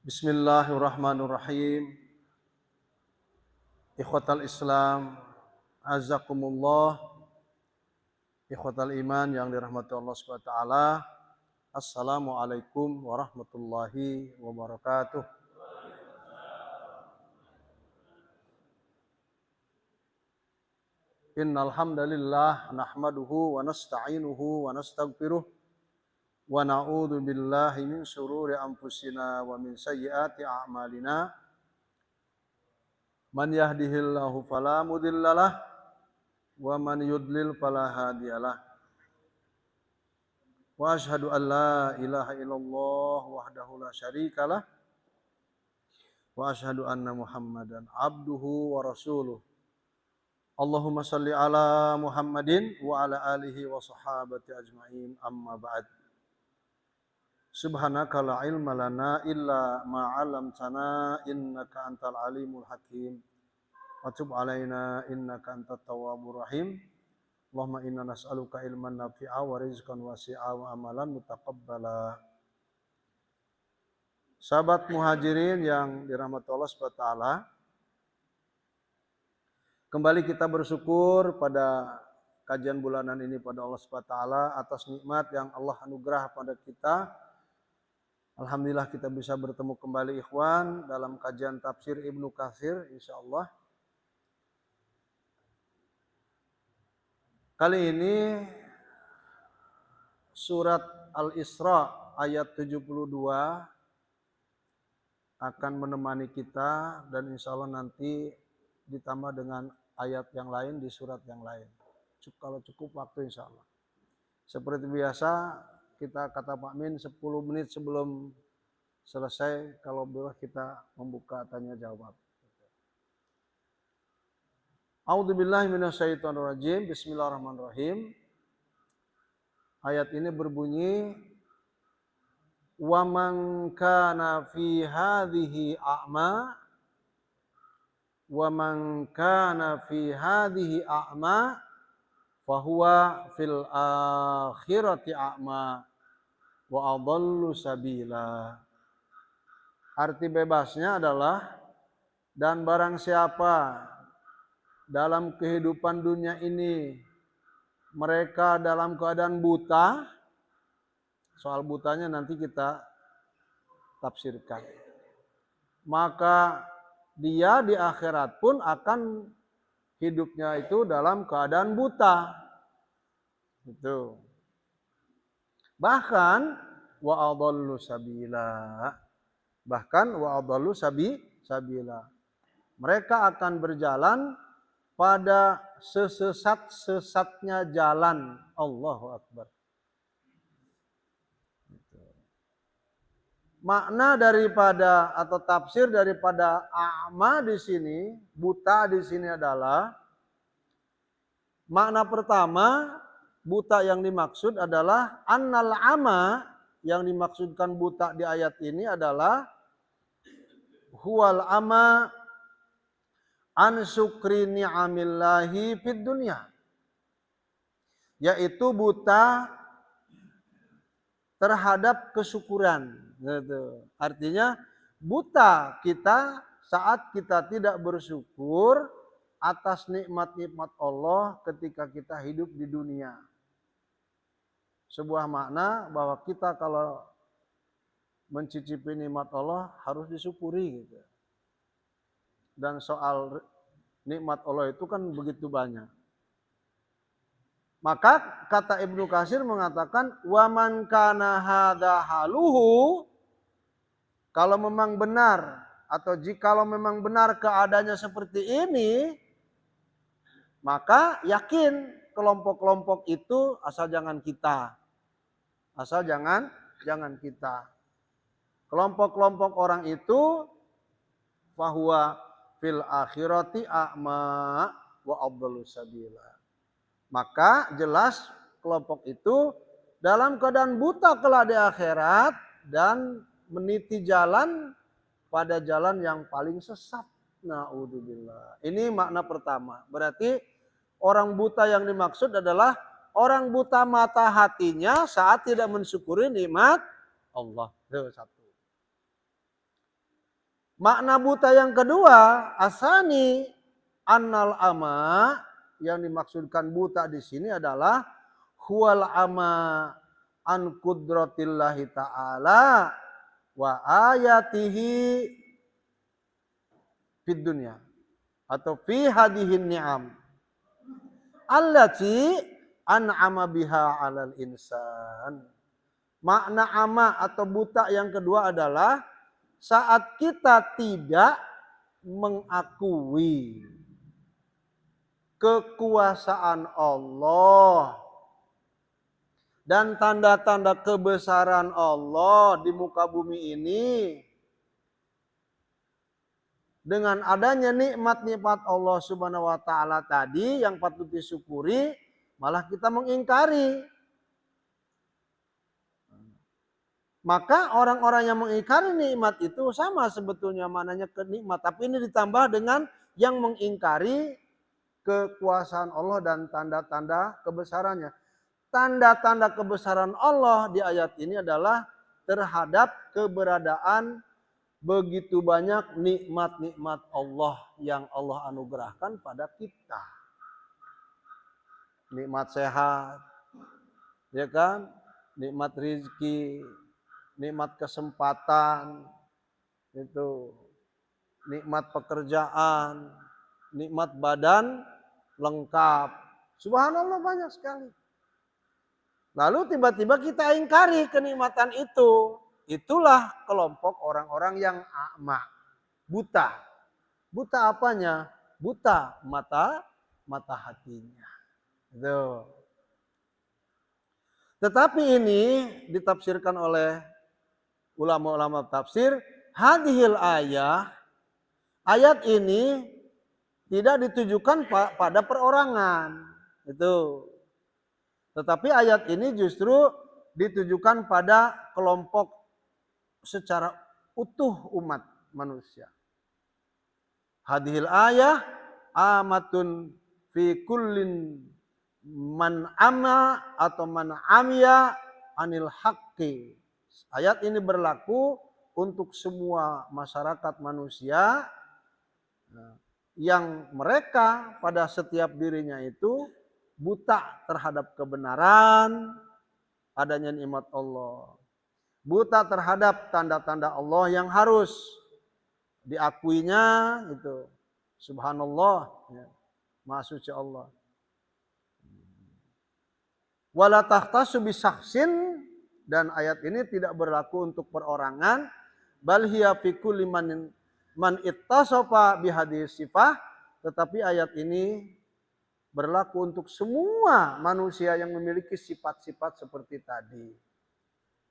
Bismillahirrahmanirrahim. Ikhwatal Islam, azakumullah. Ikhwatal iman yang dirahmati Allah Subhanahu wa taala. Assalamualaikum warahmatullahi wabarakatuh. Innal hamdalillah nahmaduhu wa nasta'inuhu wa nastaghfiruh wa na'udzu billahi min syururi anfusina wa min sayyiati a'malina. Man yahdihillahu fala mudhillalah wa man yudlil fala hadiyalah. Wa asyhadu an la ilaha illallah wahdahu la syarikalah wa asyhadu anna Muhammadan abduhu wa rasuluh. Allahumma shalli ala Muhammadin wa ala alihi wa sahabati ajmain, amma ba'd. Subhanaka la ilma lana illa ma 'allamtana innaka antal alimul hakim. Wa tub alaina innaka antat tawwabur rahim. Allahumma inna nas'aluka ilman nafi'a wa rizqan wasi'a wa amalan mutaqabbala. Sahabat muhajirin yang dirahmati Allah Subhanahu wa taala, kembali kita bersyukur pada kajian bulanan ini pada Allah Subhanahu wa taala atas nikmat yang Allah anugerah pada kita. Alhamdulillah kita bisa bertemu kembali ikhwan dalam kajian tafsir Ibnu Katsir insyaallah. Kali ini surat Al-Isra ayat 72 akan menemani kita dan insyaallah nanti ditambah dengan ayat yang lain di surat yang lain. Kalau cukup waktu insyaallah. Seperti biasa kita kata Pak Min 10 menit sebelum selesai kalau boleh kita membuka tanya jawab. A'udzubillahi minasyaitonirrajim. Bismillahirrahmanirrahim. Ayat ini berbunyi wa man kana fi hadhihi a'ma wa man kana fi hadhihi a'ma fahuwa fil akhirati a'ma wa adallu sabila. Arti bebasnya adalah dan barang siapa dalam kehidupan dunia ini mereka dalam keadaan buta, soal butanya nanti kita tafsirkan, maka dia di akhirat pun akan hidupnya itu dalam keadaan buta. Itu. Bahkan wa adallu sabila. Bahkan wa adallu sabila. Mereka akan berjalan pada sesesat-sesatnya jalan. Allahu Akbar. Makna daripada atau tafsir daripada a'ma di sini, buta di sini adalah makna pertama, buta yang dimaksud adalah annal ama, yang dimaksudkan buta di ayat ini adalah huwal ama an syukri ni'amillahi fid dunya, yaitu buta terhadap kesyukuran. Gitu. Artinya buta kita saat kita tidak bersyukur atas nikmat-nikmat Allah ketika kita hidup di dunia. Sebuah makna bahwa kita kalau mencicipi nikmat Allah harus disyukuri gitu. Dan soal nikmat Allah itu kan begitu banyak. Maka kata Ibnu Katsir mengatakan wa man kana hadza haluhu, kalau memang benar atau jikalau memang benar keadaannya seperti ini, maka yakin kelompok-kelompok itu asal jangan kita. Asal jangan kita. Kelompok-kelompok orang itu fahuwa fil akhirati a'ma wa adallu sabila. Maka jelas kelompok itu dalam keadaan buta kelak di akhirat dan meniti jalan pada jalan yang paling sesat. Na'udzubillah. Ini makna pertama. Berarti orang buta yang dimaksud adalah orang buta mata hatinya saat tidak mensyukuri nikmat Allah. Itu satu. Makna buta yang kedua, asani annal ama, yang dimaksudkan buta di sini adalah huwal ama an qudratillahi ta'ala wa ayatihi fid dunya atau fi hadihin ni'am allati an'ama biha 'alal insan. Makna ama atau buta yang kedua adalah saat kita tidak mengakui kekuasaan Allah dan tanda-tanda kebesaran Allah di muka bumi ini. Dengan adanya nikmat-nikmat Allah Subhanahu wa taala tadi yang patut disyukuri, malah kita mengingkari. Maka orang-orang yang mengingkari nikmat itu sama sebetulnya maknanya kenikmat, tapi ini ditambah dengan yang mengingkari kekuasaan Allah dan tanda-tanda kebesarannya. Tanda-tanda kebesaran Allah di ayat ini adalah terhadap keberadaan begitu banyak nikmat-nikmat Allah yang Allah anugerahkan pada kita. Nikmat sehat, ya kan? Nikmat rezeki, nikmat kesempatan, itu nikmat pekerjaan, nikmat badan lengkap. Subhanallah, banyak sekali. Lalu tiba-tiba kita ingkari kenikmatan itu. Itulah kelompok orang-orang yang a'ma, buta. Buta apanya? Buta mata hatinya. Itu. Tetapi ini ditafsirkan oleh ulama-ulama tafsir, hadhil ayat ini tidak ditujukan pada perorangan. Itu. Tetapi ayat ini justru ditujukan pada kelompok secara utuh umat manusia. Hadhil ayah amatun fi kullin man ama atau man amiya anil haqqi. Ayat ini berlaku untuk semua masyarakat manusia yang mereka pada setiap dirinya itu buta terhadap kebenaran adanya nikmat Allah. Buta terhadap tanda-tanda Allah yang harus diakuinya itu. Subhanallah, ya. Maha suci Allah. Wala tahtasu bisaksin, dan ayat ini tidak berlaku untuk perorangan, bal hiya fi kulli man ittasafa bihadhihi sifah, tetapi ayat ini berlaku untuk semua manusia yang memiliki sifat-sifat seperti tadi.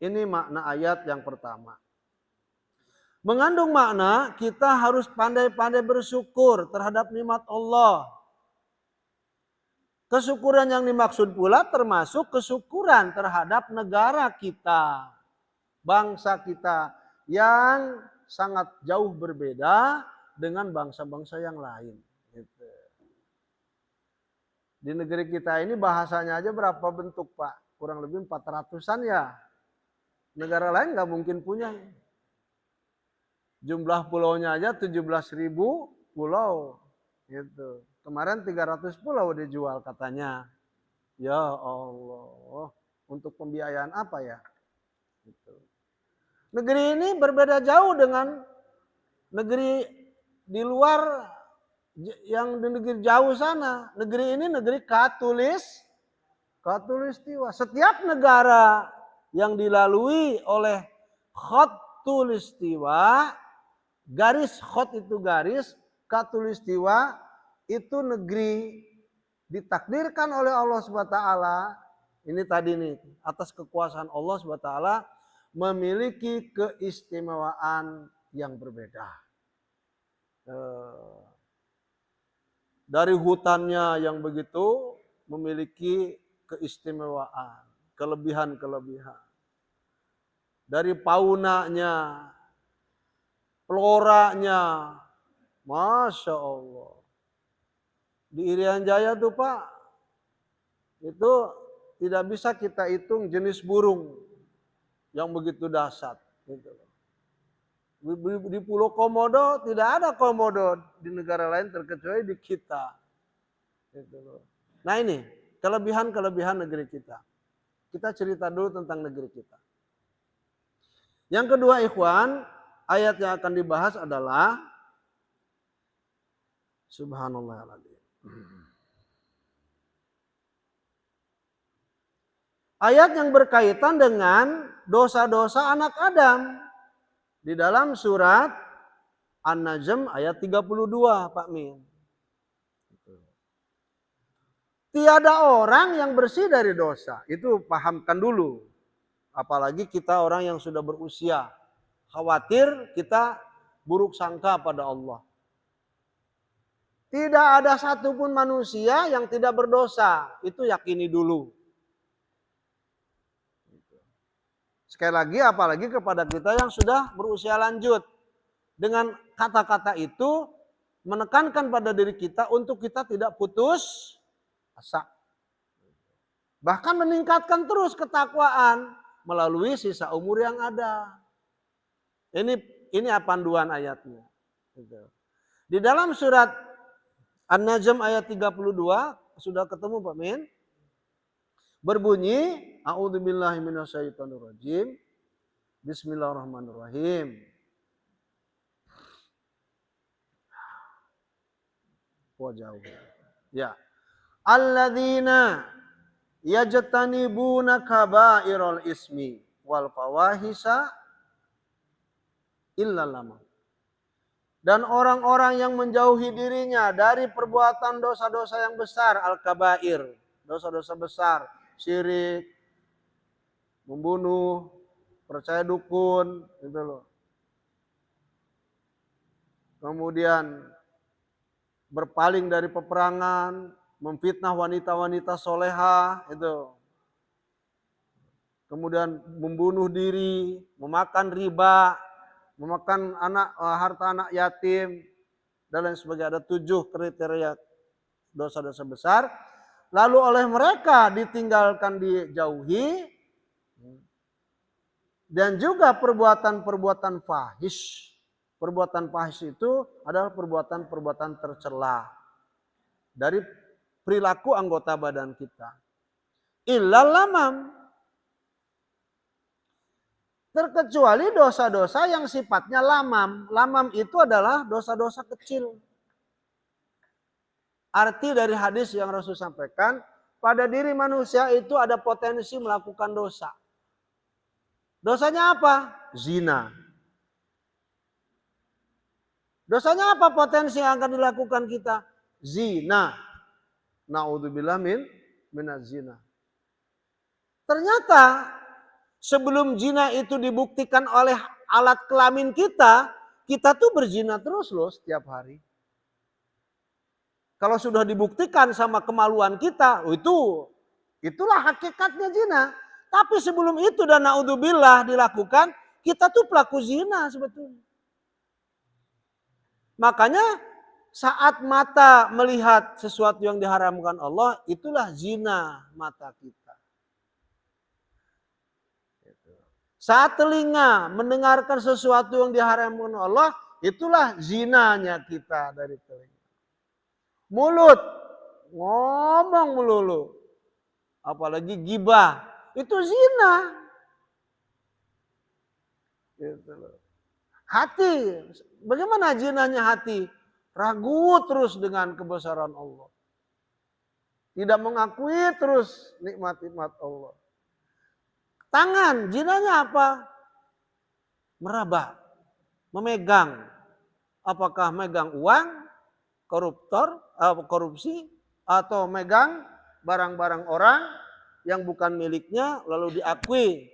Ini makna ayat yang pertama. Mengandung makna kita harus pandai-pandai bersyukur terhadap nikmat Allah. Kesyukuran yang dimaksud pula termasuk kesyukuran terhadap negara kita, bangsa kita yang sangat jauh berbeda dengan bangsa-bangsa yang lain. Gitu. Di negeri kita ini bahasanya aja berapa bentuk, Pak? Kurang lebih 400-an ya. Negara lain nggak mungkin punya. Jumlah pulaunya aja 17.000 pulau. Gitu. Kemarin 300 pulau dijual katanya. Ya Allah. Untuk pembiayaan apa ya? Gitu. Negeri ini berbeda jauh dengan negeri di luar yang di negeri jauh sana. Negeri ini negeri Khatulistiwa. Setiap negara yang dilalui oleh Khatulistiwa, garis khot itu garis, Khatulistiwa itu negeri ditakdirkan oleh Allah SWT. Ini tadi nih, atas kekuasaan Allah SWT memiliki keistimewaan yang berbeda. Dari hutannya yang begitu memiliki keistimewaan, kelebihan-kelebihan. Dari faunanya, floranya, Masya Allah. Di Irian Jaya tuh Pak, itu tidak bisa kita hitung jenis burung yang begitu dahsyat. Gitu. Di Pulau Komodo tidak ada komodo di negara lain terkecuali di kita. Gitu loh. Nah ini kelebihan-kelebihan negeri kita. Kita cerita dulu tentang negeri kita. Yang kedua ikhwan, ayat yang akan dibahas adalah Subhanallahirrahmanirrahim. Ayat yang berkaitan dengan dosa-dosa anak Adam. Di dalam surat An-Najm ayat 32, Pak Min. Tiada orang yang bersih dari dosa. Itu pahamkan dulu. Apalagi kita orang yang sudah berusia. Khawatir kita buruk sangka pada Allah. Tidak ada satupun manusia yang tidak berdosa. Itu yakini dulu. Sekali lagi apalagi kepada kita yang sudah berusia lanjut. Dengan kata-kata itu menekankan pada diri kita untuk kita tidak putus asa. Bahkan meningkatkan terus ketakwaan melalui sisa umur yang ada. Ini panduan ayatnya. Di dalam surat An-Najm ayat 32 sudah ketemu Pak Min? Berbunyi, A'udzubillahi minasyaitonirrajim. Bismillahirrahmanirrahim. Jauh. Ya. Alladzina yajtanibuna kabairal ismi wal fawahisa illa lama. Dan orang-orang yang menjauhi dirinya dari perbuatan dosa-dosa yang besar, al-kabair, dosa-dosa besar, syirik, membunuh, percaya dukun, gitu loh. Kemudian berpaling dari peperangan, memfitnah wanita-wanita solehah, itu. Kemudian membunuh diri, memakan riba, memakan harta anak yatim, dan lain sebagainya. Ada 7 kriteria dosa-dosa besar. Lalu oleh mereka ditinggalkan, dijauhi. Dan juga perbuatan-perbuatan fahish. Perbuatan fahish itu adalah perbuatan-perbuatan tercela dari perilaku anggota badan kita. Illal lamam. Terkecuali dosa-dosa yang sifatnya lamam. Lamam itu adalah dosa-dosa kecil. Arti dari hadis yang Rasul sampaikan, pada diri manusia itu ada potensi melakukan dosa. Dosanya apa? Zina. Dosanya apa potensi yang akan dilakukan kita? Zina. Na'udzubillah minaz zina. Ternyata sebelum zina itu dibuktikan oleh alat kelamin kita tuh berzina terus loh setiap hari. Kalau sudah dibuktikan sama kemaluan kita, itulah hakikatnya zina. Tapi sebelum itu dan na'udzubillah dilakukan, kita tuh pelaku zina sebetulnya. Makanya saat mata melihat sesuatu yang diharamkan Allah, itulah zina mata kita. Saat telinga mendengarkan sesuatu yang diharamkan Allah, itulah zinanya kita dari telinga. Mulut, ngomong melulu. Apalagi gibah, itu zina. Hati, bagaimana zinanya hati? Ragu terus dengan kebesaran Allah. Tidak mengakui terus nikmat-nikmat Allah. Tangan, zinanya apa? Meraba, memegang. Apakah megang uang, korupsi, atau megang barang-barang orang yang bukan miliknya lalu diakui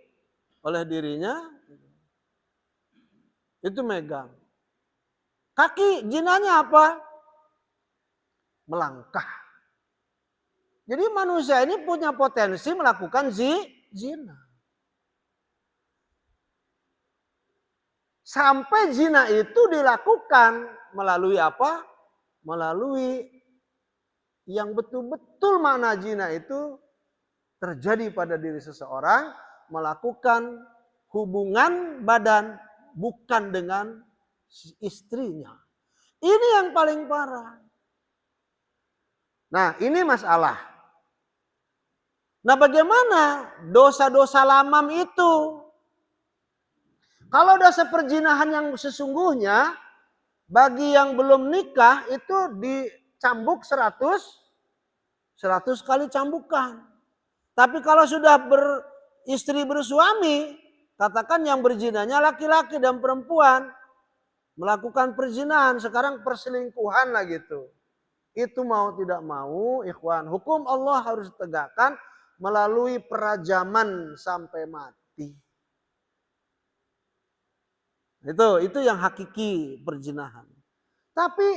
oleh dirinya, itu megang. Kaki, zinanya apa? Melangkah. Jadi manusia ini punya potensi melakukan zina. Sampai zina itu dilakukan melalui apa? Melalui yang betul-betul makna zina itu terjadi pada diri seseorang, melakukan hubungan badan bukan dengan istrinya. Ini yang paling parah. Nah, ini masalah. Nah, bagaimana dosa-dosa lamam itu? Kalau dosa perzinahan yang sesungguhnya, bagi yang belum nikah itu dicambuk 100 kali cambukan. Tapi kalau sudah beristri bersuami, katakan yang berzinanya laki-laki dan perempuan, melakukan perzinahan, sekarang perselingkuhan lah gitu. Itu mau tidak mau, ikhwan, hukum Allah harus ditegakkan melalui perajaman sampai mati. Itu yang hakiki perzinahan. Tapi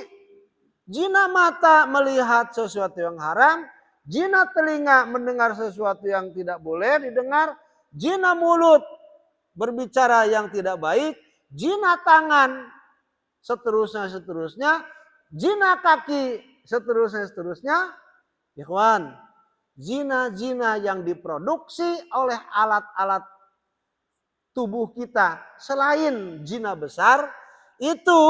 zina mata melihat sesuatu yang haram, zina telinga mendengar sesuatu yang tidak boleh didengar, zina mulut berbicara yang tidak baik, zina tangan seterusnya, zina kaki seterusnya, ikhwan, zina yang diproduksi oleh alat-alat tubuh kita selain zina besar itu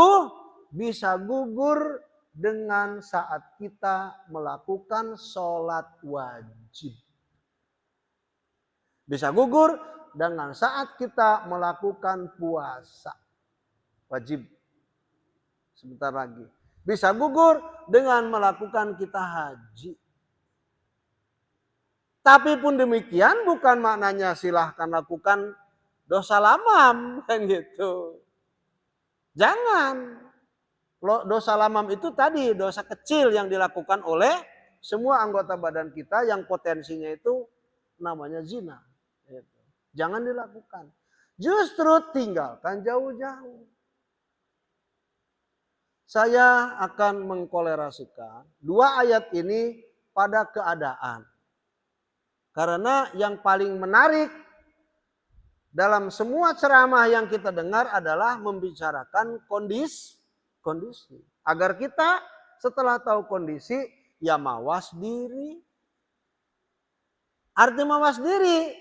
bisa gugur dengan saat kita melakukan sholat wajib. Bisa gugur dengan saat kita melakukan puasa wajib. Sebentar lagi. Bisa gugur dengan melakukan kita haji. Tapi pun demikian bukan maknanya silahkan lakukan dosa lamam kan gitu. Jangan. Dosa lamam itu tadi dosa kecil yang dilakukan oleh semua anggota badan kita yang potensinya itu namanya zina. Jangan dilakukan. Justru tinggalkan jauh-jauh. Saya akan mengkolerasikan dua ayat ini pada keadaan. Karena yang paling menarik dalam semua ceramah yang kita dengar adalah membicarakan kondisi. Agar kita setelah tahu kondisi, ya mawas diri. Arti mawas diri,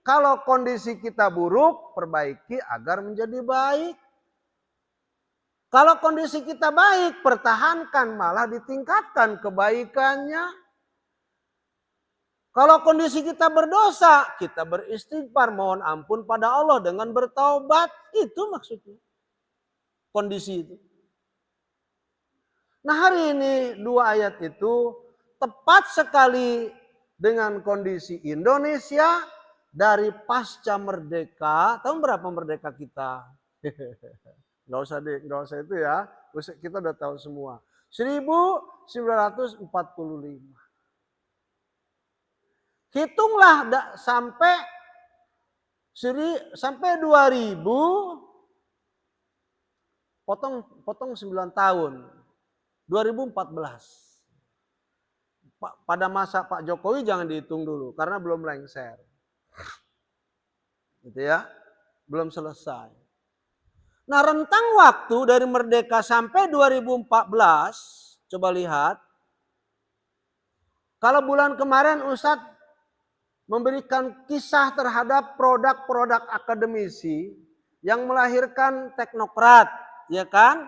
kalau kondisi kita buruk, perbaiki agar menjadi baik. Kalau kondisi kita baik, pertahankan, malah ditingkatkan kebaikannya. Kalau kondisi kita berdosa, kita beristighfar, mohon ampun pada Allah dengan bertaubat. Itu maksudnya. Kondisi itu. Nah, hari ini dua ayat itu tepat sekali dengan kondisi Indonesia dari pasca merdeka. Tahu berapa merdeka kita? Nggak usah itu ya. Kita udah tahu semua. 1945. Hitunglah sampai 2000 potong 9 tahun. 2014. Pada masa Pak Jokowi jangan dihitung dulu karena belum lengser. Gitu ya. Belum selesai. Nah, rentang waktu dari merdeka sampai 2014, coba lihat. Kalau bulan kemarin Ustadz memberikan kisah terhadap produk-produk akademisi yang melahirkan teknokrat, ya kan?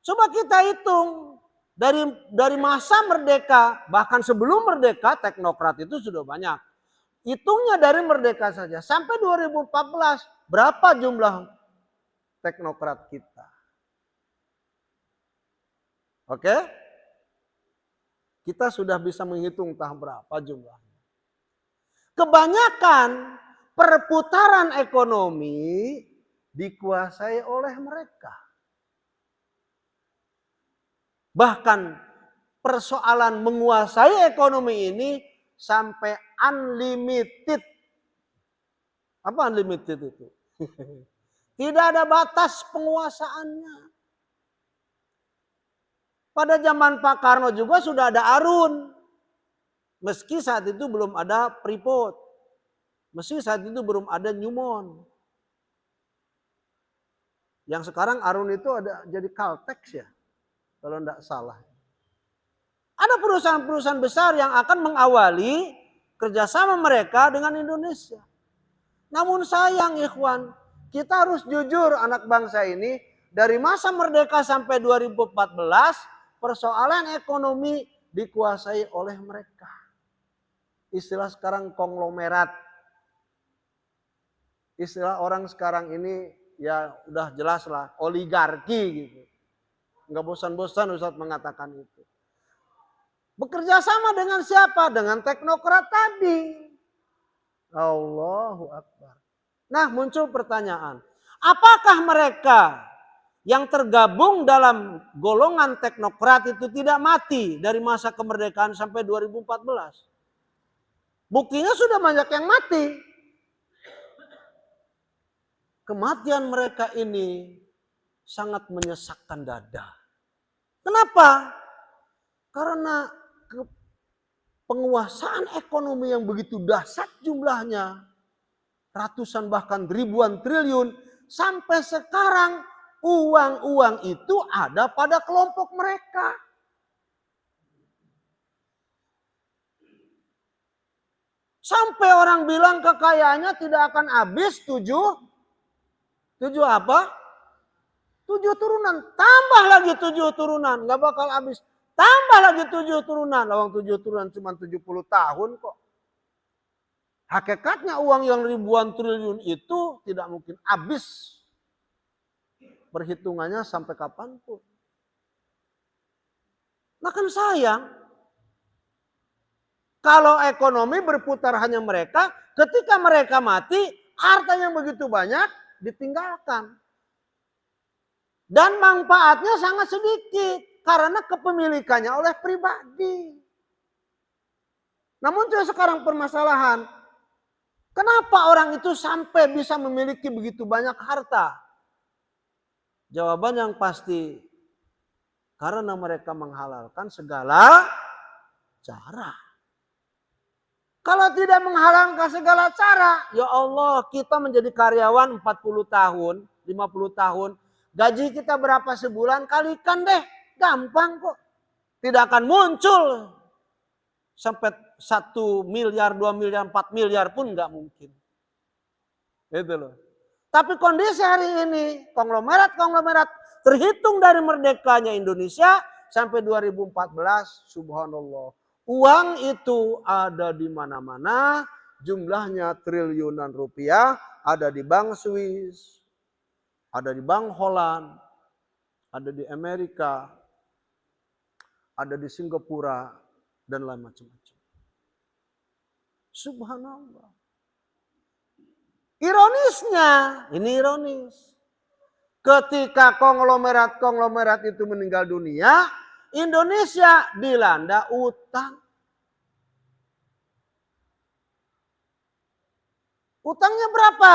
Coba kita hitung dari masa merdeka, bahkan sebelum merdeka teknokrat itu sudah banyak. Hitungnya dari merdeka saja sampai 2014 berapa jumlah teknokrat kita? Oke? Kita sudah bisa menghitung entah berapa jumlahnya. Kebanyakan perputaran ekonomi dikuasai oleh mereka. Bahkan persoalan menguasai ekonomi ini sampai unlimited. Apa unlimited itu? Tidak ada batas penguasaannya. Pada zaman Pak Karno juga sudah ada Arun. Meski saat itu belum ada Freeport. Meski saat itu belum ada Newmont. Yang sekarang Arun itu ada jadi Caltex ya. Kalau tidak salah. Ada perusahaan-perusahaan besar yang akan mengawali kerjasama mereka dengan Indonesia. Namun sayang ikhwan, Kita harus jujur anak bangsa ini, dari masa merdeka sampai 2014, persoalan ekonomi dikuasai oleh mereka. Istilah sekarang konglomerat. Istilah orang sekarang ini ya udah jelas lah, oligarki gitu. Nggak bosan-bosan Ustadz mengatakan itu. Bekerja sama dengan siapa? Dengan teknokrat tadi. Allahu Akbar. Nah, muncul pertanyaan. Apakah mereka yang tergabung dalam golongan teknokrat itu tidak mati dari masa kemerdekaan sampai 2014? Buktinya sudah banyak yang mati. Kematian mereka ini sangat menyesakkan dada. Kenapa? Karena penguasaan ekonomi yang begitu dahsyat jumlahnya, ratusan bahkan ribuan triliun, sampai sekarang uang-uang itu ada pada kelompok mereka. Sampai orang bilang kekayaannya tidak akan habis 7 apa? 7 turunan, tambah lagi 7 turunan, nggak bakal habis. Tambah lagi 7 turunan, lawang 7 turunan cuma 70 tahun kok. Hakikatnya uang yang ribuan triliun itu tidak mungkin habis. Perhitungannya sampai kapanpun. Nah kan sayang. Kalau ekonomi berputar hanya mereka, ketika mereka mati, harta yang begitu banyak ditinggalkan. Dan manfaatnya sangat sedikit. Karena kepemilikannya oleh pribadi. Namun sekarang permasalahan. Kenapa orang itu sampai bisa memiliki begitu banyak harta? Jawaban yang pasti. Karena mereka menghalalkan segala cara. Kalau tidak menghalalkan segala cara, ya Allah, kita menjadi karyawan 40 tahun, 50 tahun, gaji kita berapa sebulan, kalikan deh, gampang kok. Tidak akan muncul sampai 1 miliar, 2 miliar, 4 miliar pun nggak mungkin. Itu loh. Tapi kondisi hari ini, konglomerat terhitung dari merdekanya Indonesia sampai 2014, subhanallah. Uang itu ada di mana-mana, jumlahnya triliunan rupiah, ada di bank Swiss, ada di bank Holland, ada di Amerika, ada di Singapura, dan lain macam-macam. Subhanallah. Ironisnya, ini ironis. Ketika konglomerat itu meninggal dunia, Indonesia dilanda utang. Utangnya berapa?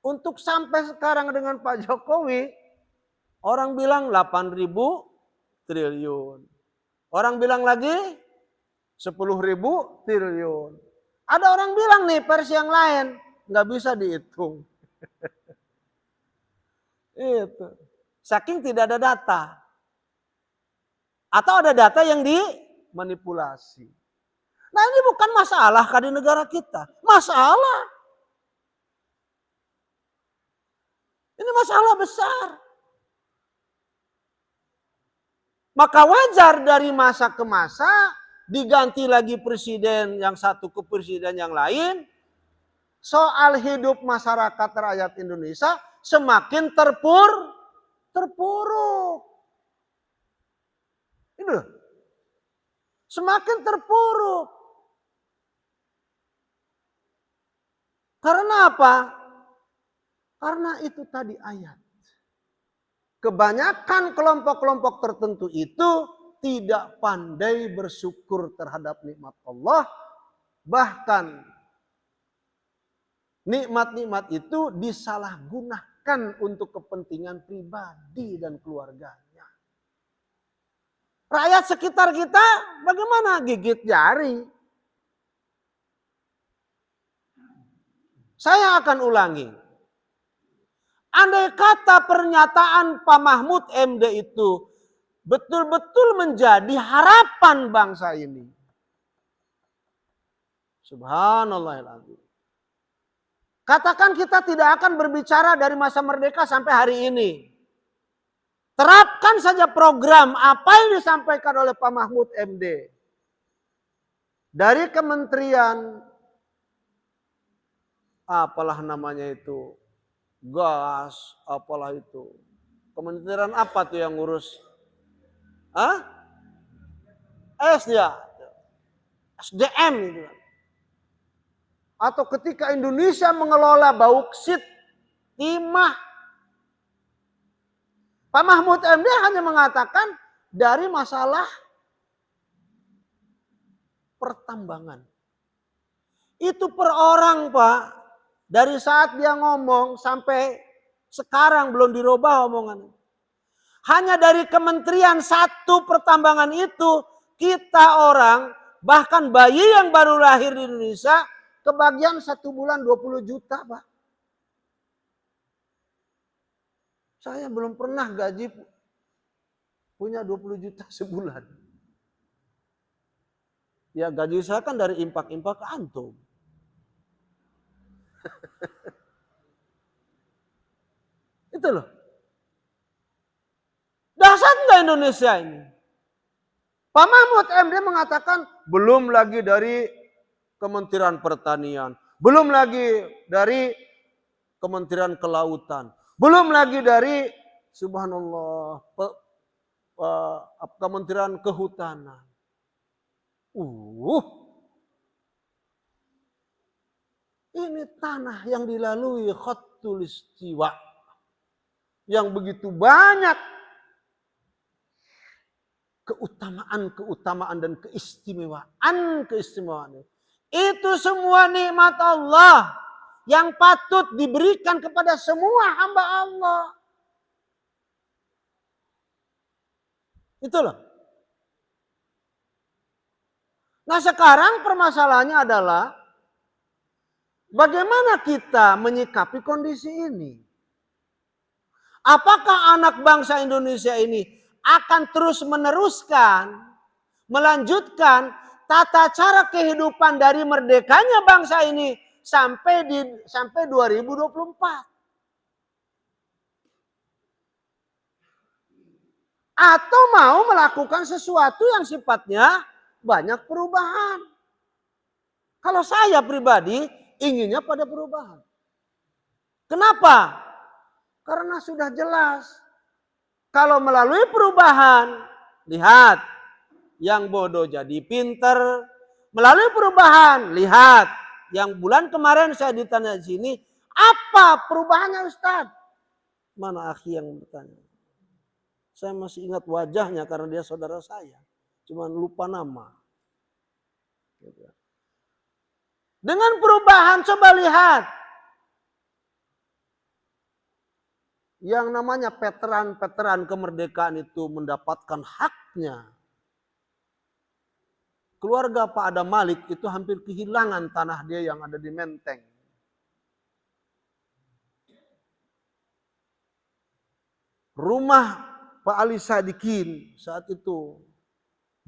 Untuk sampai sekarang dengan Pak Jokowi, orang bilang 8.000 triliun. Orang bilang lagi 10.000 triliun. Ada orang bilang nih versi yang lain, nggak bisa dihitung. Itu. Saking tidak ada data. Atau ada data yang dimanipulasi. Nah ini bukan masalah di negara kita. Masalah. Ini masalah besar. Maka wajar dari masa ke masa diganti lagi presiden yang satu ke presiden yang lain. Soal hidup masyarakat rakyat Indonesia semakin terpuruk. Itu semakin terpuruk. Karena apa? Karena itu tadi ayat. Kebanyakan kelompok-kelompok tertentu itu tidak pandai bersyukur terhadap nikmat Allah. Bahkan nikmat-nikmat itu disalahgunakan untuk kepentingan pribadi dan keluarganya. Rakyat sekitar kita bagaimana? Gigit jari. Saya akan ulangi. Andai kata pernyataan Pak Mahfud MD itu betul-betul menjadi harapan bangsa ini. Subhanallahiladzim. Katakan kita tidak akan berbicara dari masa merdeka sampai hari ini. Terapkan saja program apa yang disampaikan oleh Pak Mahfud MD. Dari kementerian, apalah namanya itu, gas, apalah itu. Kementerian apa tuh yang ngurus? SDM gitu. Atau ketika Indonesia mengelola bauksit, timah, Pak Mahfud MD hanya mengatakan dari masalah pertambangan. Itu per orang, Pak. Dari saat dia ngomong sampai sekarang belum dirubah omongan. Hanya dari kementerian satu pertambangan itu, kita orang, bahkan bayi yang baru lahir di Indonesia, kebagian 1 bulan 20 juta, Pak. Saya belum pernah gaji punya 20 juta sebulan. Ya gaji saya kan dari impak-impak ke antum. Itu loh. Dahsyat nggak Indonesia ini? Pak Mahfud MD mengatakan belum lagi dari Kementerian Pertanian, belum lagi dari Kementerian Kelautan, belum lagi dari subhanallah Kementerian Kehutanan. Ini tanah yang dilalui khatul istiwa. Yang begitu banyak keutamaan dan keistimewaan. Itu semua nikmat Allah yang patut diberikan kepada semua hamba Allah. Itulah. Nah sekarang permasalahannya adalah bagaimana kita menyikapi kondisi ini? Apakah anak bangsa Indonesia ini akan terus meneruskan, melanjutkan tata cara kehidupan dari merdekanya bangsa ini sampai 2024? Atau mau melakukan sesuatu yang sifatnya banyak perubahan? Kalau saya pribadi inginnya pada perubahan. Kenapa? Karena sudah jelas. Kalau melalui perubahan, lihat. Yang bodoh jadi pinter. Melalui perubahan, lihat. Yang bulan kemarin saya ditanya di sini, apa perubahannya Ustaz? Mana akhi yang bertanya? Saya masih ingat wajahnya karena dia saudara saya. Cuma lupa nama. Dengan perubahan coba lihat. Yang namanya veteran-veteran kemerdekaan itu mendapatkan haknya. Keluarga Pak Adam Malik itu hampir kehilangan tanah dia yang ada di Menteng. Rumah Pak Ali Sadikin saat itu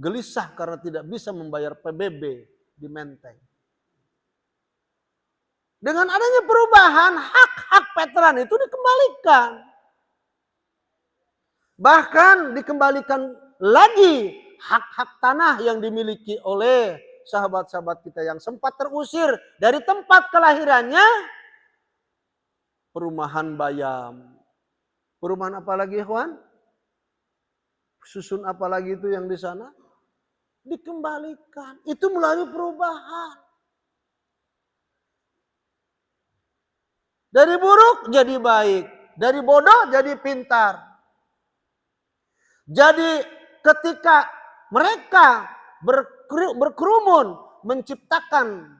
gelisah karena tidak bisa membayar PBB di Menteng. Dengan adanya perubahan, hak-hak veteran itu dikembalikan. Bahkan dikembalikan lagi hak-hak tanah yang dimiliki oleh sahabat-sahabat kita yang sempat terusir dari tempat kelahirannya. Perumahan Bayam. Perumahan apa lagi, Ikhwan? Susun apa lagi itu yang di sana? Dikembalikan. Itu melalui perubahan. Dari buruk jadi baik. Dari bodoh jadi pintar. Jadi ketika mereka berkerumun menciptakan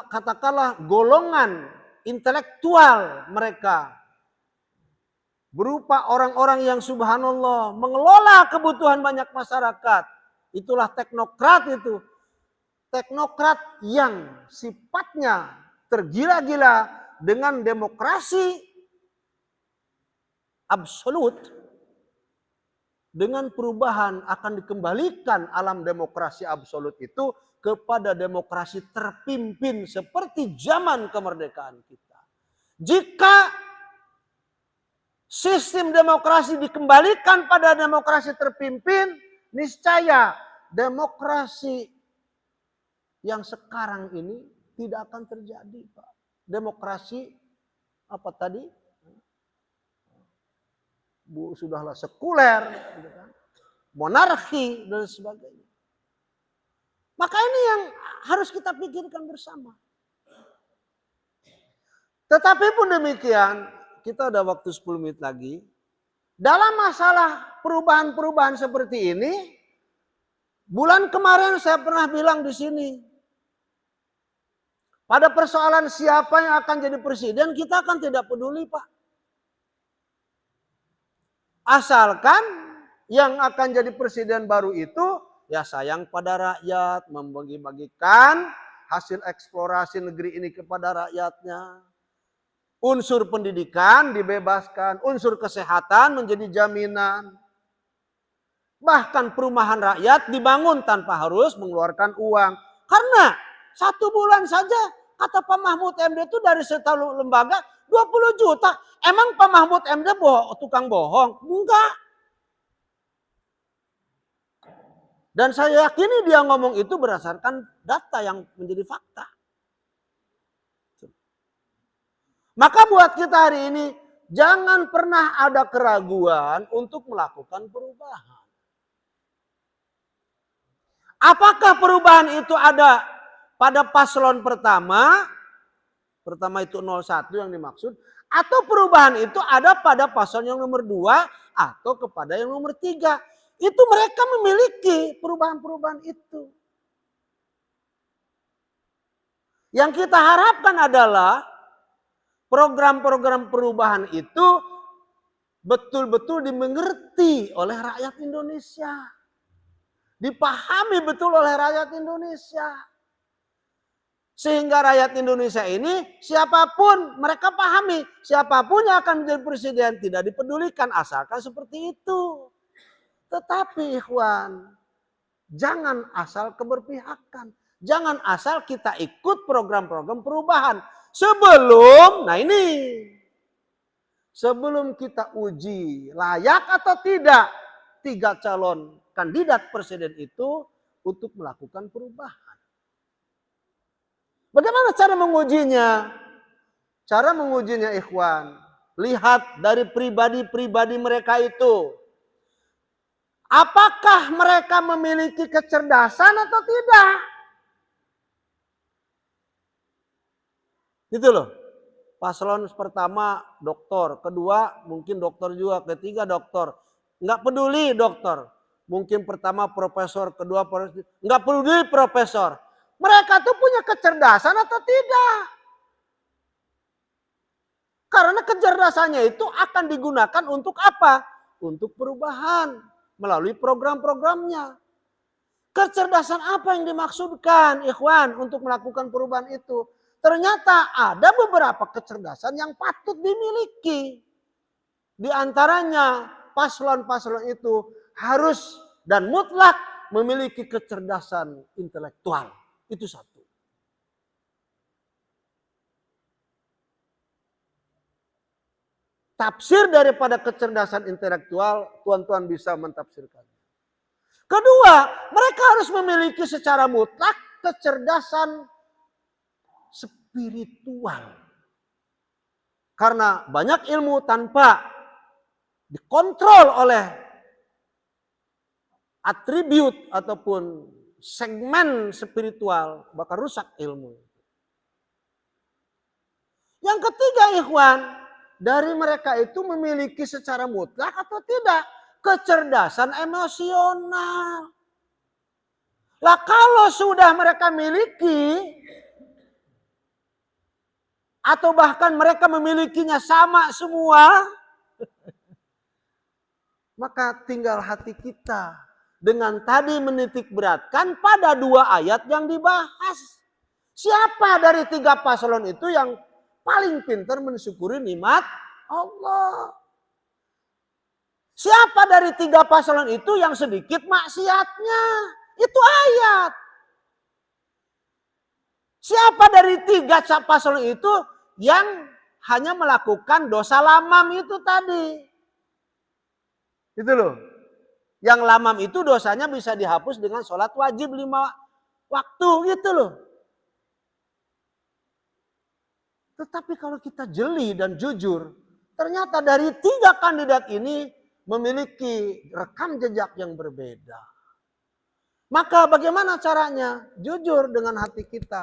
katakanlah golongan intelektual mereka. Berupa orang-orang yang subhanallah mengelola kebutuhan banyak masyarakat. Itulah teknokrat itu. Teknokrat yang sifatnya tergila-gila dengan demokrasi absolut. Dengan perubahan akan dikembalikan alam demokrasi absolut itu kepada demokrasi terpimpin seperti zaman kemerdekaan kita. Jika sistem demokrasi dikembalikan pada demokrasi terpimpin, niscaya demokrasi yang sekarang ini tidak akan terjadi, Pak. Demokrasi apa tadi? Sudahlah sekuler, gitu kan? Monarki dan sebagainya. Maka ini yang harus kita pikirkan bersama. Tetapi pun demikian, kita ada waktu 10 menit lagi. Dalam masalah perubahan-perubahan seperti ini, bulan kemarin saya pernah bilang di sini, pada persoalan siapa yang akan jadi presiden, kita akan tidak peduli, Pak. Asalkan yang akan jadi presiden baru itu ya sayang pada rakyat, membagi-bagikan hasil eksplorasi negeri ini kepada rakyatnya. Unsur pendidikan dibebaskan, unsur kesehatan menjadi jaminan. Bahkan perumahan rakyat dibangun tanpa harus mengeluarkan uang. Karena 1 bulan saja kata Pak Mahfud MD itu dari satu lembaga 20 juta. Emang Pak Mahfud MD tukang bohong? Enggak. Dan saya yakini dia ngomong itu berdasarkan data yang menjadi fakta. Maka buat kita hari ini, jangan pernah ada keraguan untuk melakukan perubahan. Apakah perubahan itu ada pada paslon pertama itu 01 yang dimaksud, atau perubahan itu ada pada paslon yang nomor 2 atau kepada yang nomor 3. Itu mereka memiliki perubahan-perubahan itu. Yang kita harapkan adalah program-program perubahan itu betul-betul dimengerti oleh rakyat Indonesia. Dipahami betul oleh rakyat Indonesia. Sehingga rakyat Indonesia ini siapapun mereka pahami. Siapapun yang akan menjadi presiden tidak dipedulikan asalkan seperti itu. Tetapi ikhwan, jangan asal keberpihakan. Jangan asal kita ikut program-program perubahan. Sebelum kita uji layak atau tidak 3 calon kandidat presiden itu untuk melakukan perubahan. Bagaimana cara mengujinya? Cara mengujinya ikhwan, lihat dari pribadi-pribadi mereka itu. Apakah mereka memiliki kecerdasan atau tidak? Gitu loh. Paslon pertama doktor, kedua mungkin dokter juga, ketiga dokter. Enggak peduli dokter. Mungkin pertama profesor, kedua profesor. Enggak peduli profesor. Mereka tuh punya kecerdasan atau tidak? Karena kecerdasannya itu akan digunakan untuk apa? Untuk perubahan melalui program-programnya. Kecerdasan apa yang dimaksudkan, ikhwan, untuk melakukan perubahan itu? Ternyata ada beberapa kecerdasan yang patut dimiliki. Di antaranya paslon-paslon itu harus dan mutlak memiliki kecerdasan intelektual. Itu satu. Tafsir daripada kecerdasan intelektual, tuan-tuan bisa mentafsirkan. Kedua, mereka harus memiliki secara mutlak kecerdasan spiritual. Karena banyak ilmu tanpa dikontrol oleh atribut ataupun segmen spiritual bakal rusak ilmu. Yang ketiga ikhwan, dari mereka itu memiliki secara mutlak atau tidak kecerdasan emosional. Lah kalau sudah mereka miliki atau bahkan mereka memilikinya sama semua, maka tinggal hati kita dengan tadi menitik beratkan pada 2 ayat yang dibahas. Siapa dari 3 paslon itu yang paling pintar mensyukuri nikmat Allah? Siapa dari 3 paslon itu yang sedikit maksiatnya? Itu ayat. Siapa dari 3 paslon itu yang hanya melakukan dosa lamam itu tadi? Itu loh. Yang lamam itu dosanya bisa dihapus dengan sholat wajib 5 waktu gitu loh. Tetapi kalau kita jeli dan jujur, ternyata dari 3 kandidat ini memiliki rekam jejak yang berbeda. Maka bagaimana caranya? Jujur dengan hati kita.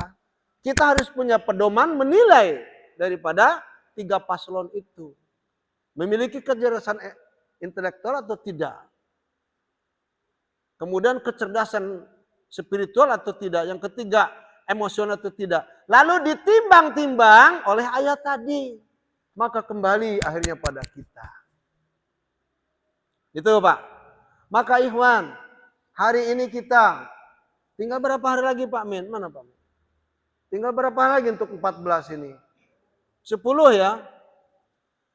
Kita harus punya pedoman menilai daripada 3 paslon itu. Memiliki kecerdasan intelektual atau tidak. Kemudian kecerdasan spiritual atau tidak. Yang ketiga, emosional atau tidak. Lalu ditimbang-timbang oleh ayat tadi. Maka kembali akhirnya pada kita. Itu Pak. Maka ikhwan, hari ini kita tinggal berapa hari lagi Pak Min? Mana Pak Min? Tinggal berapa hari lagi untuk 14 ini? 10 ya.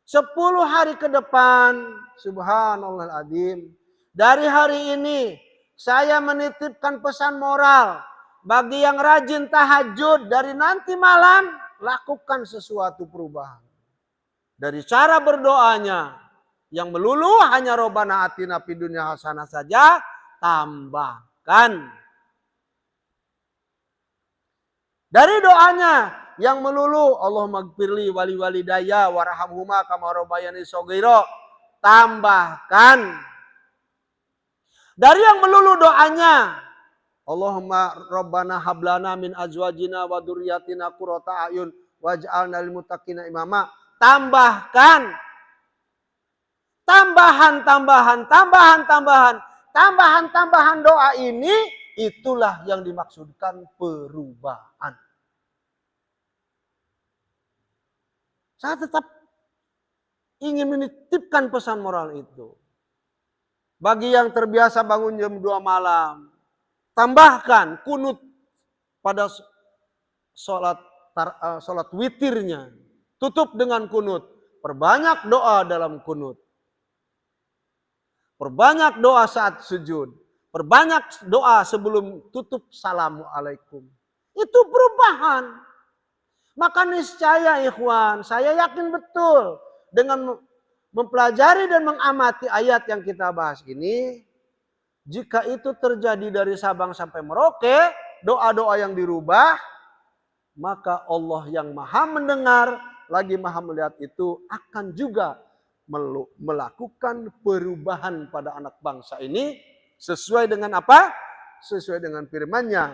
10 hari ke depan, subhanallahal-adzim. Dari hari ini saya menitipkan pesan moral bagi yang rajin tahajud dari nanti malam, lakukan sesuatu perubahan. Dari cara berdoanya yang melulu hanya Robbana atina fid dunya hasanah saja, tambahkan. Dari doanya yang melulu Allahumma gfirli wali walidayya warhamhuma kama rabbayani shaghira, tambahkan. Dari yang melulu doanya Allahumma rabbana hablana min azwajina wa dzurriyyatina qurrata a'yun waj'alna lil muttaqina imama, tambahkan. Tambahan doa ini, itulah yang dimaksudkan perubahan. Saya tetap ingin menitipkan pesan moral itu. Bagi yang terbiasa bangun jam 2 malam, tambahkan kunut pada sholat witirnya. Tutup dengan kunut. Perbanyak doa dalam kunut. Perbanyak doa saat sujud. Perbanyak doa sebelum tutup assalamualaikum. Itu perubahan. Maka niscaya ikhwan, saya yakin betul dengan mempelajari dan mengamati ayat yang kita bahas ini, jika itu terjadi dari Sabang sampai Merauke, doa-doa yang dirubah, maka Allah yang maha mendengar, lagi maha melihat itu akan juga melakukan perubahan pada anak bangsa ini, sesuai dengan apa? Sesuai dengan firman-Nya.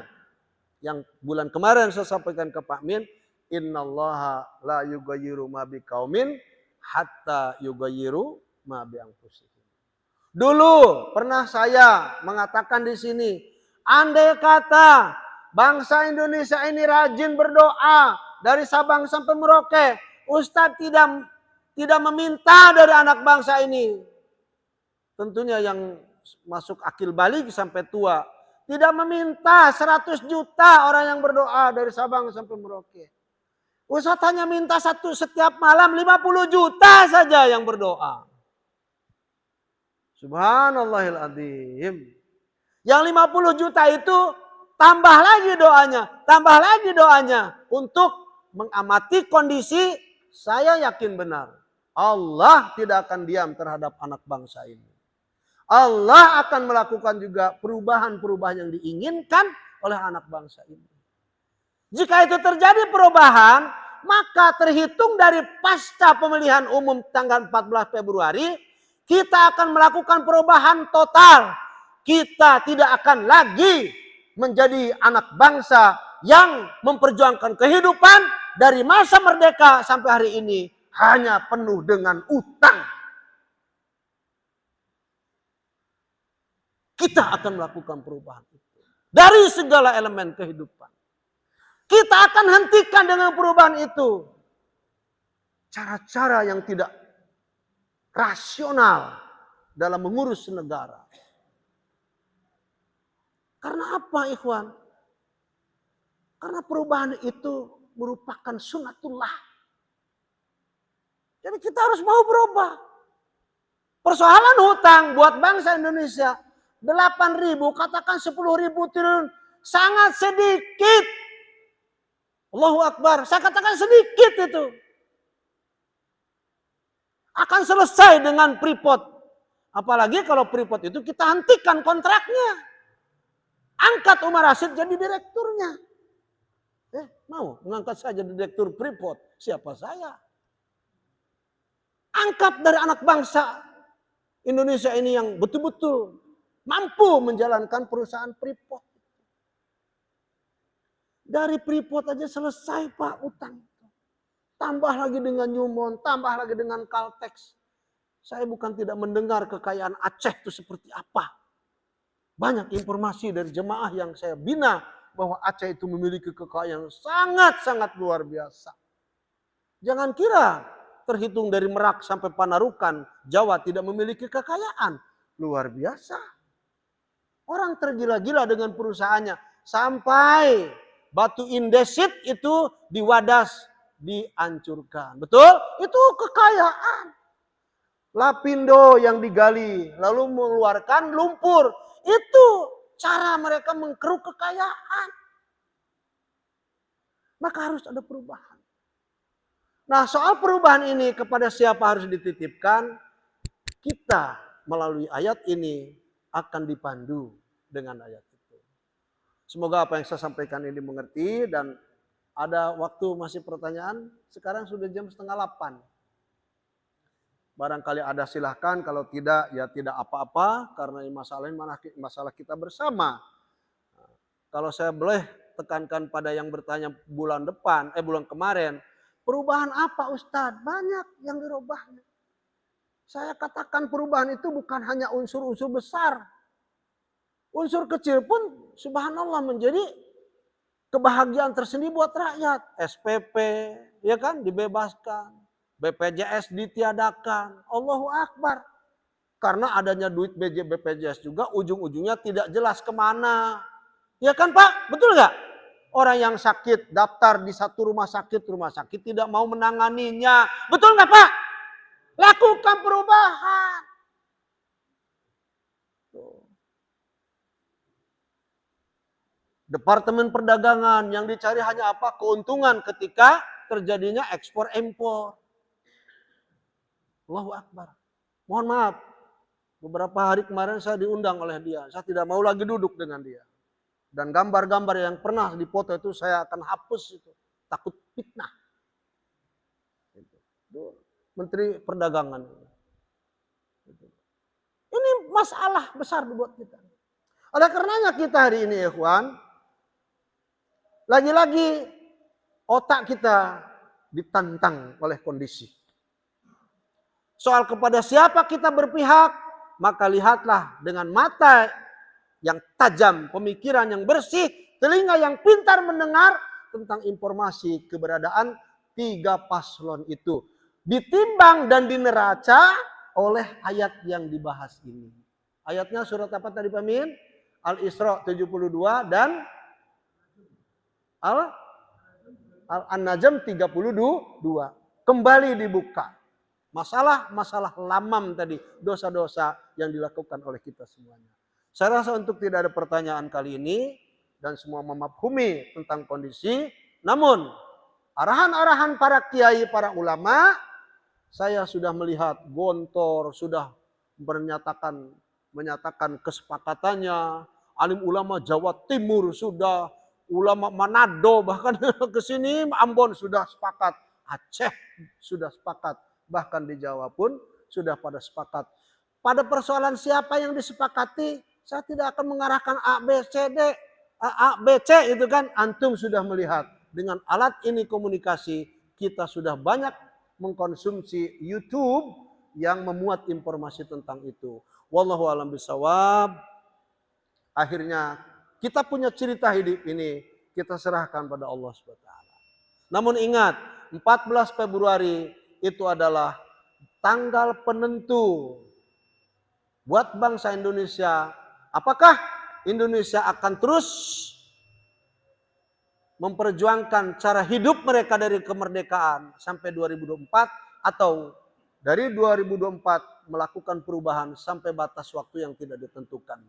Yang bulan kemarin saya sampaikan ke Pak Min, innallaha la yughayyiru ma biqaumin hatta yughayyiru ma bi anfusihim. Dulu pernah saya mengatakan di sini, andai kata bangsa Indonesia ini rajin berdoa dari Sabang sampai Merauke, Ustadz tidak meminta dari anak bangsa ini. Tentunya yang masuk akil balik sampai tua, tidak meminta 100 juta orang yang berdoa dari Sabang sampai Merauke. Ustadz hanya minta setiap malam 50 juta saja yang berdoa. Subhanallahil-adzim. Yang 50 juta itu tambah lagi doanya untuk mengamati kondisi. Saya yakin benar Allah tidak akan diam terhadap anak bangsa ini. Allah akan melakukan juga perubahan-perubahan yang diinginkan oleh anak bangsa ini. Jika itu terjadi perubahan, maka terhitung dari pasca pemilihan umum tanggal 14 Februari, kita akan melakukan perubahan total. Kita tidak akan lagi menjadi anak bangsa yang memperjuangkan kehidupan dari masa merdeka sampai hari ini hanya penuh dengan utang. Kita akan melakukan perubahan itu dari segala elemen kehidupan. Kita akan hentikan dengan perubahan itu cara-cara yang tidak rasional dalam mengurus negara. Karena apa, ikhwan? Karena perubahan itu merupakan sunnatullah. Jadi kita harus mau berubah. Persoalan hutang buat bangsa Indonesia 8.000, katakan 10.000 triliun, sangat sedikit. Allahu Akbar, saya katakan sedikit itu. Akan selesai dengan Freeport. Apalagi kalau Freeport itu kita hentikan kontraknya. Angkat Umar Rasyid jadi direkturnya. Mau mengangkat saja direktur Freeport? Siapa saya? Angkat dari anak bangsa Indonesia ini yang betul-betul mampu menjalankan perusahaan Freeport. Dari Freeport aja selesai Pak utang. Tambah lagi dengan Newmont, tambah lagi dengan Caltex. Saya bukan tidak mendengar kekayaan Aceh itu seperti apa. Banyak informasi dari jemaah yang saya bina bahwa Aceh itu memiliki kekayaan sangat-sangat luar biasa. Jangan kira terhitung dari Merak sampai Panarukan, Jawa tidak memiliki kekayaan. Luar biasa. Orang tergila-gila dengan perusahaannya. Sampai batu indesit itu di Wadas dihancurkan. Betul? Itu kekayaan. Lapindo yang digali lalu mengeluarkan lumpur. Itu cara mereka mengkeruk kekayaan. Maka harus ada perubahan. Nah, soal perubahan ini kepada siapa harus dititipkan? Kita melalui ayat ini akan dipandu dengan ayat itu. Semoga apa yang saya sampaikan ini mengerti dan ada waktu masih pertanyaan. Sekarang sudah jam 7:30. Barangkali ada silahkan, kalau tidak ya tidak apa-apa karena ini masalah kita bersama. Kalau saya boleh tekankan pada yang bertanya bulan kemarin, perubahan apa Ustadz? Banyak yang dirubahnya. Saya katakan perubahan itu bukan hanya unsur-unsur besar. Unsur kecil pun subhanallah menjadi kebahagiaan tersendiri buat rakyat. SPP ya kan dibebaskan. BPJS ditiadakan. Allahu Akbar. Karena adanya duit BPJS juga ujung-ujungnya tidak jelas kemana. Ya kan Pak? Betul nggak? Orang yang sakit daftar di satu rumah sakit tidak mau menanganinya. Betul nggak Pak? Lakukan perubahan. Departemen Perdagangan yang dicari hanya apa? Keuntungan ketika terjadinya ekspor impor. Allahu Akbar. Mohon maaf. Beberapa hari kemarin saya diundang oleh dia. Saya tidak mau lagi duduk dengan dia. Dan gambar-gambar yang pernah dipoto itu saya akan hapus itu. Takut fitnah. Menteri Perdagangan. Ini masalah besar buat kita. Oleh karenanya kita hari ini ikhwan, lagi-lagi otak kita ditantang oleh kondisi. Soal kepada siapa kita berpihak, maka lihatlah dengan mata yang tajam, pemikiran yang bersih, telinga yang pintar mendengar tentang informasi keberadaan 3 paslon itu. Ditimbang dan dineraca oleh ayat yang dibahas ini. Ayatnya surat apa tadi Pak Min? Al-Isra 72 dan An-Najm 32. Kembali dibuka. Masalah lamam tadi, dosa-dosa yang dilakukan oleh kita semuanya. Saya rasa untuk tidak ada pertanyaan kali ini dan semua memahami tentang kondisi, namun arahan-arahan para kiai, para ulama, saya sudah melihat Gontor sudah menyatakan kesepakatannya, alim ulama Jawa Timur sudah, ulama Manado bahkan ke sini Ambon sudah sepakat, Aceh sudah sepakat. Bahkan di Jawa pun sudah pada sepakat. Pada persoalan siapa yang disepakati, saya tidak akan mengarahkan A, B, C itu kan. Antum sudah melihat. Dengan alat ini komunikasi, kita sudah banyak mengkonsumsi YouTube yang memuat informasi tentang itu. Wallahu a'lam bishawab. Akhirnya kita punya cerita hidup ini, kita serahkan pada Allah SWT. Namun ingat, 14 Februari itu adalah tanggal penentu buat bangsa Indonesia. Apakah Indonesia akan terus memperjuangkan cara hidup mereka dari kemerdekaan sampai 2024 atau dari 2024 melakukan perubahan sampai batas waktu yang tidak ditentukan.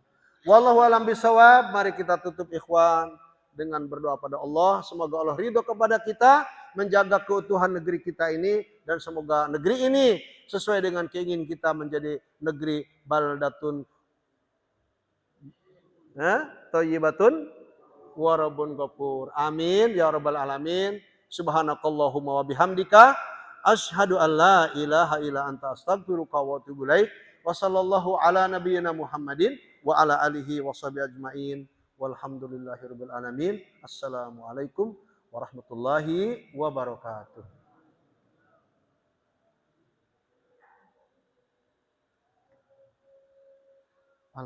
Wallahu a'lam bishawab. Mari kita tutup ikhwan dengan berdoa pada Allah. Semoga Allah ridho kepada kita, menjaga keutuhan negeri kita ini, dan semoga negeri ini sesuai dengan keinginan kita menjadi negeri baldatun thayyibatun wa rabbun ghafur. Amin ya rabbal alamin. Subhanakallahumma wa bihamdika asyhadu an la ilaha illa anta astaghfiruka wa atubu ilaik. Wa sallallahu ala nabiyyina Muhammadin wa ala alihi wa sahbihi ajmain. Walhamdulillahirabbil alamin. Assalamualaikum warahmatullahi wabarakatuh.